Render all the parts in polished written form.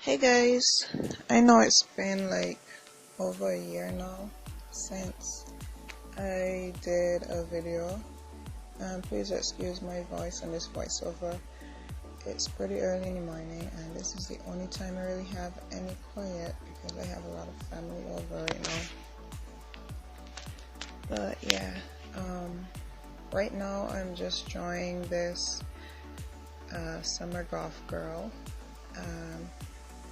Hey guys, I know it's been like over a year now since I did a video, and please excuse my voice and this voiceover. It's pretty early in the morning and this is the only time I really have any quiet because I have a lot of family over right now. But yeah, right now I'm just enjoying this summer Goth girl.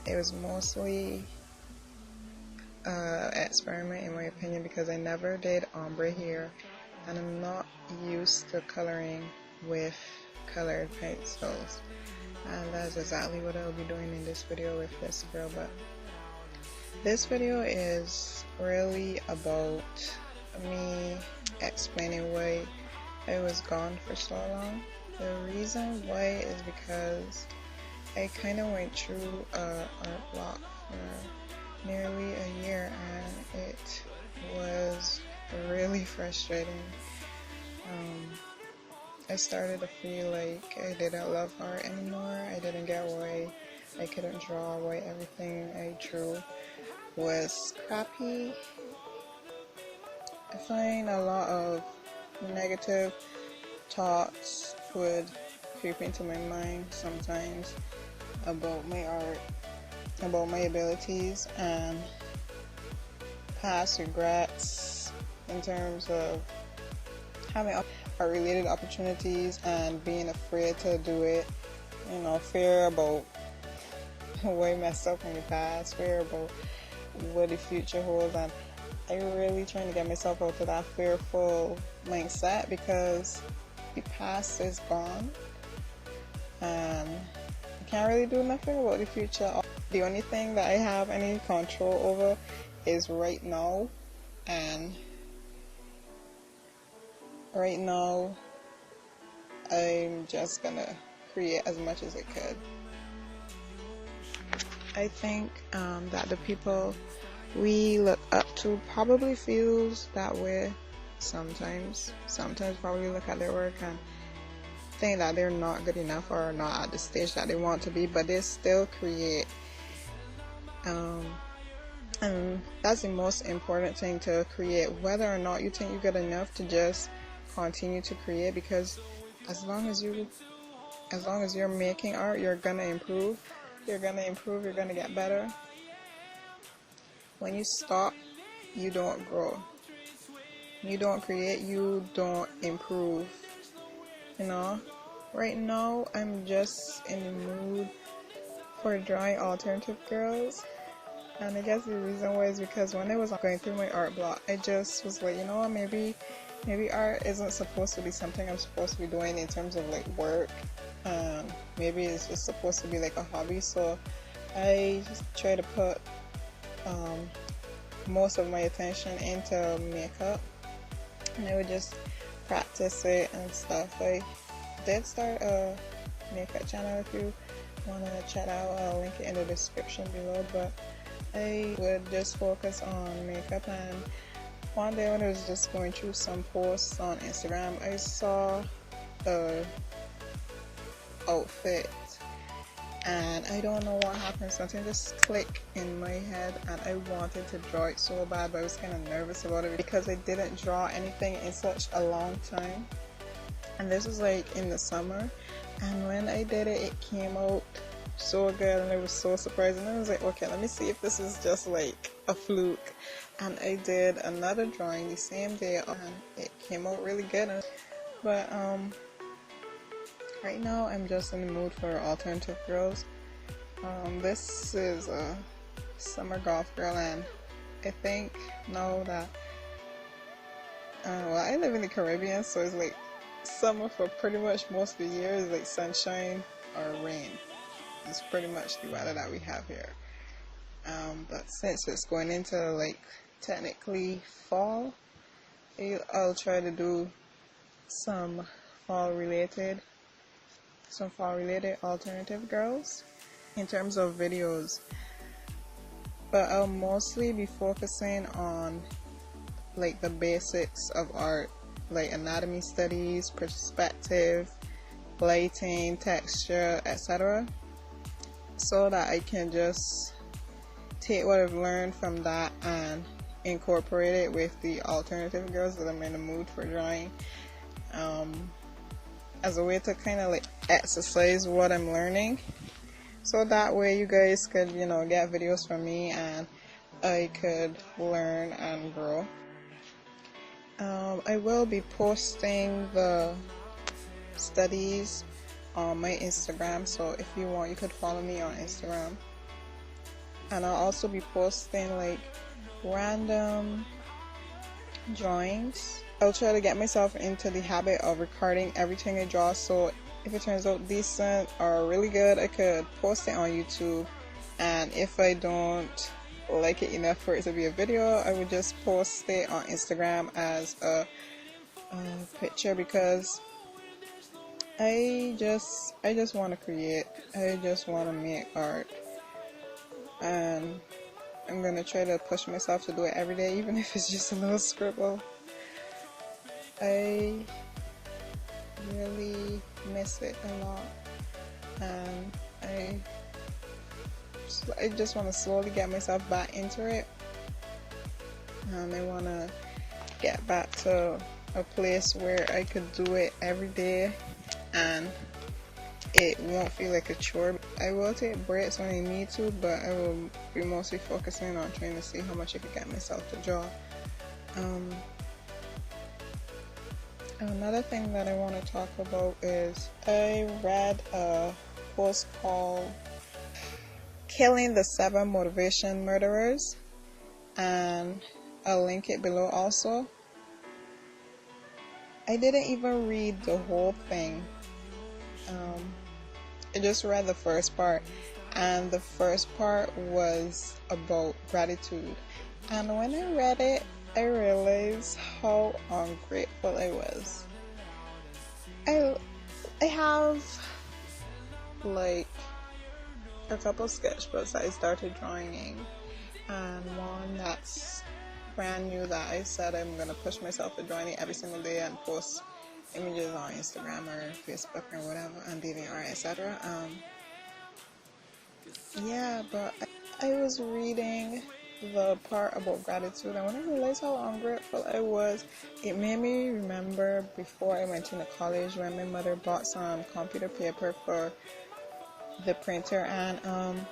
It was mostly experiment in my opinion because I never did ombre here and I'm not used to coloring with colored pencils, and that's exactly what I'll be doing in this video with this girl. But this video is really about me explaining why I was gone for so long. The reason why is because I kind of went through art block for nearly a year and it was really frustrating. I started to feel like I didn't love art anymore. I didn't get why I couldn't draw, why everything I drew was crappy. I find a lot of negative thoughts would creep into my mind sometimes about my art, about my abilities, and past regrets in terms of having art-related opportunities and being afraid to do it. You know, fear about what I messed up in the past, fear about what the future holds, and I'm really trying to get myself out of that fearful mindset because the past is gone and I can't really do nothing about the future. The only thing that I have any control over is right now, and right now I'm just gonna create as much as I could. I think that the people we look up to probably feels that way sometimes probably look at their work and think that they're not good enough or not at the stage that they want to be, but they still create, and that's the most important thing, to create, whether or not you think you're good enough to just continue to create, because as long as you're making art, you're gonna improve, you're gonna get better. When you stop, you don't grow. You don't create, you don't improve. You know, right now I'm just in the mood for drawing alternative girls, and I guess the reason why is because when I was going through my art block, I just was like, you know what, maybe art isn't supposed to be something I'm supposed to be doing in terms of like work. Maybe it's just supposed to be like a hobby. So I just try to put most of my attention into makeup, and I would just practice it and stuff. I did start a makeup channel. If you want to check out, I'll link it in the description below, but I would just focus on makeup. And one day when I was just going through some posts on Instagram, I saw a outfit and I don't know what happened, something just clicked in my head and I wanted to draw it so bad, but I was kind of nervous about it because I didn't draw anything in such a long time, and this was like in the summer, and when I did it, it came out so good and I was so surprised, and I was like, okay, let me see if this is just like a fluke, and I did another drawing the same day and it came out really good. But right now I'm just in the mood for alternative girls. This is a summer Goth girl, and I think now that well, I live in the Caribbean, so it's like summer for pretty much most of the year is like sunshine or rain. It's pretty much the weather that we have here. But since it's going into like technically fall, I'll try to do some fall related alternative girls in terms of videos, but I'll mostly be focusing on like the basics of art, like anatomy studies, perspective, lighting, texture, etc. so that I can just take what I've learned from that and incorporate it with the alternative girls that I'm in the mood for drawing, as a way to kind of like exercise what I'm learning, so that way you guys could, you know, get videos from me and I could learn and grow. I will be posting the studies on my Instagram, so if you want, you could follow me on Instagram. And I'll also be posting like random drawings. I'll try to get myself into the habit of recording everything I draw, so if it turns out decent or really good, I could post it on YouTube. And if I don't like it enough for it to be a video, I would just post it on Instagram as a picture, because I just want to create. I just want to make art, and I'm gonna try to push myself to do it every day, even if it's just a little scribble. I really miss it a lot, and I just want to slowly get myself back into it, and I want to get back to a place where I could do it every day and it won't feel like a chore. I will take breaks when I need to, but I will be mostly focusing on trying to see how much I can get myself to draw. Another thing that I want to talk about is I read a post called Killing the 7 Motivation Murderers, and I'll link it below also. I didn't even read the whole thing. I just read the first part, and the first part was about gratitude. And when I read it, I realized how ungrateful I was. I have like a couple sketchbooks that I started drawing in, and one that's brand new that I said I'm gonna push myself to drawing it every single day and post images on Instagram or Facebook or whatever, and DeviantArt, etc. Yeah, but I was reading the part about gratitude, and when I realized how ungrateful I was, it made me remember before I went into college when my mother bought some computer paper for the printer, and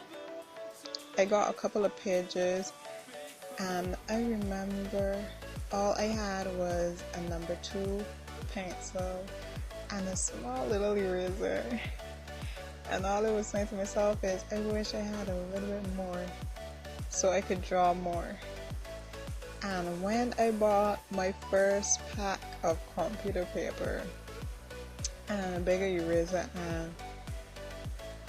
I got a couple of pages, and I remember all I had was a number 2 pencil and a small little eraser, and all I was saying to myself is, I wish I had a little bit more so I could draw more. And when I bought my first pack of computer paper and a bigger eraser and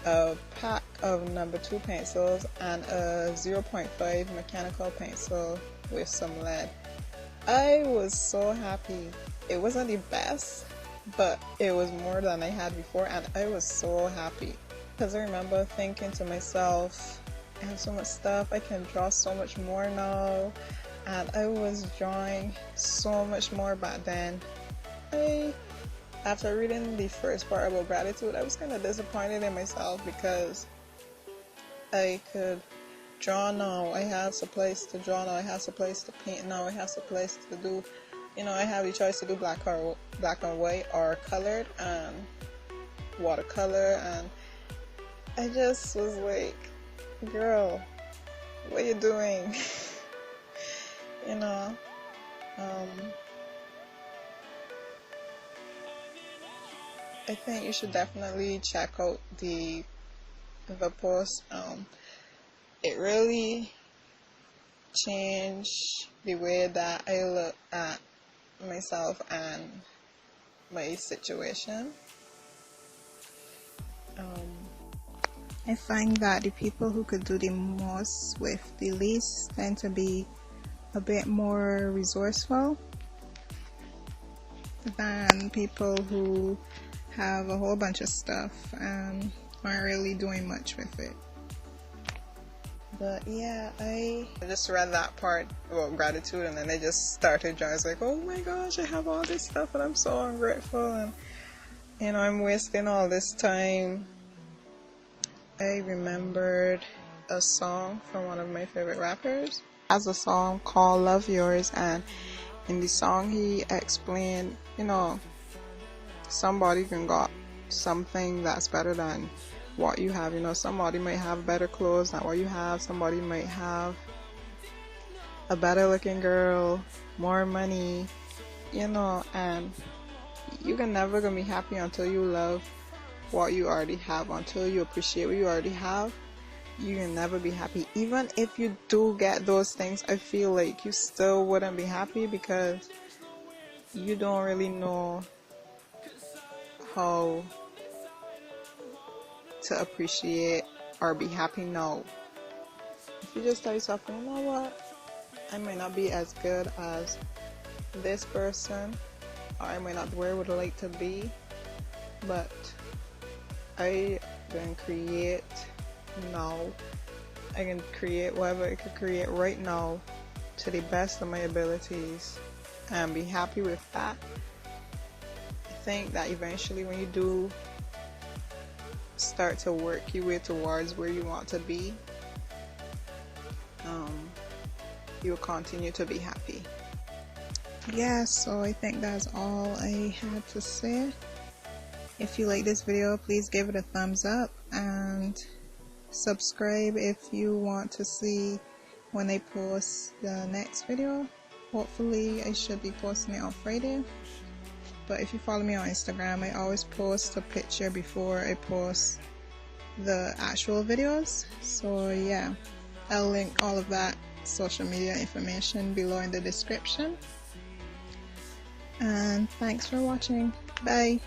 a pack of number 2 pencils and a 0.5 mechanical pencil with some lead, I was so happy. It wasn't the best, but it was more than I had before, and I was so happy. Because I remember thinking to myself, I have so much stuff, I can draw so much more now, and I was drawing so much more back then. After reading the first part about gratitude, I was kind of disappointed in myself, because I could draw now, I have some place to draw now, I have some place to paint now, I have some place to do, you know, I have the choice to do black and white or colored and watercolor, and I just was like, girl, what are you doing? You know, I think you should definitely check out the post. It really changed the way that I look at myself and my situation. I find that the people who could do the most with the least tend to be a bit more resourceful than people who have a whole bunch of stuff and aren't really doing much with it. But yeah, I just read that part about gratitude, and then I just started drawing. I was like, oh my gosh, I have all this stuff and I'm so ungrateful, and you know, I'm wasting all this time I remembered a song from one of my favorite rappers. Has a song called Love Yours, and in the song he explained, somebody can got something that's better than what you have. Somebody might have better clothes than what you have. Somebody might have a better looking girl, more money, and you can never gonna be happy until you love what you already have, until you appreciate what you already have. You can never be happy. Even if you do get those things, I feel like you still wouldn't be happy because you don't really know how to appreciate or be happy now. If you just tell yourself, you know what, I might not be as good as this person, or I might not be where I would like to be, but I can create now. I can create whatever I could create right now to the best of my abilities and be happy with that. I think that eventually when you do start to work your way towards where you want to be, you'll continue to be happy. Yeah, so I think that's all I had to say. If you like this video, please give it a thumbs up and subscribe if you want to see when I post the next video. Hopefully I should be posting it on Friday, but if you follow me on Instagram, I always post a picture before I post the actual videos. So yeah, I'll link all of that social media information below in the description. And thanks for watching. Bye.